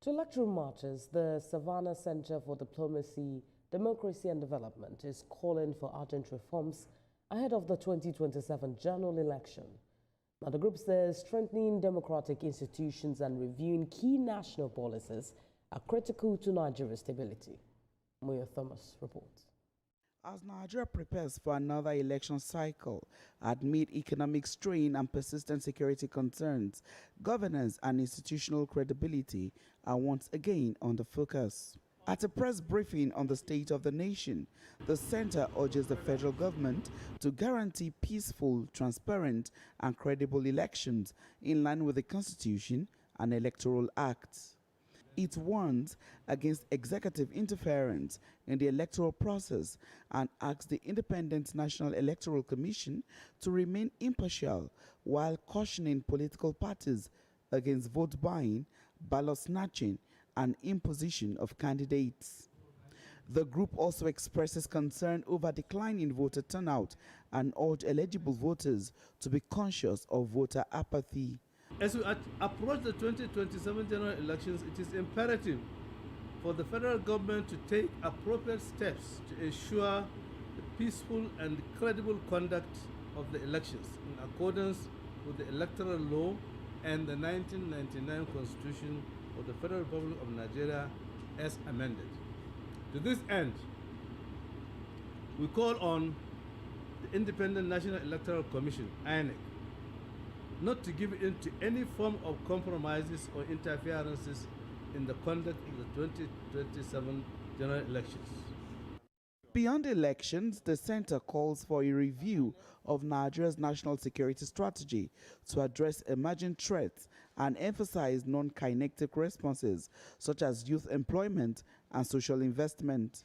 To electoral marches, the Savannah Centre for Diplomacy, Democracy and Development is calling for urgent reforms ahead of the 2027 general election. Now, the group says strengthening democratic institutions and reviewing key national policies are critical to Nigeria's stability. Moyo Thomas reports. As Nigeria prepares for another election cycle, amid economic strain and persistent security concerns, governance and institutional credibility are once again under focus. At a press briefing on the state of the nation, the center urges the federal government to guarantee peaceful, transparent and credible elections in line with the Constitution and Electoral Act. It warns against executive interference in the electoral process and asks the Independent National Electoral Commission to remain impartial while cautioning political parties against vote buying, ballot snatching, and imposition of candidates. The group also expresses concern over decline in voter turnout and urge eligible voters to be conscious of voter apathy. As we approach the 2027 general elections, it is imperative for the federal government to take appropriate steps to ensure the peaceful and credible conduct of the elections in accordance with the electoral law and the 1999 Constitution of the Federal Republic of Nigeria as amended. To this end, we call on the Independent National Electoral Commission, INEC, not to give in to any form of compromises or interferences in the conduct of the 2027 general elections. Beyond elections, the center calls for a review of Nigeria's national security strategy to address emerging threats and emphasize non-kinetic responses such as youth employment and social investment.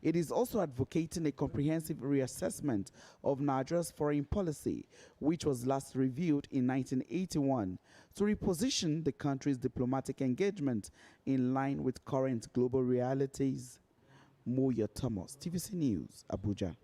It is also advocating a comprehensive reassessment of Nigeria's foreign policy, which was last reviewed in 1981, to reposition the country's diplomatic engagement in line with current global realities. Moyo Thomas, TVC News, Abuja.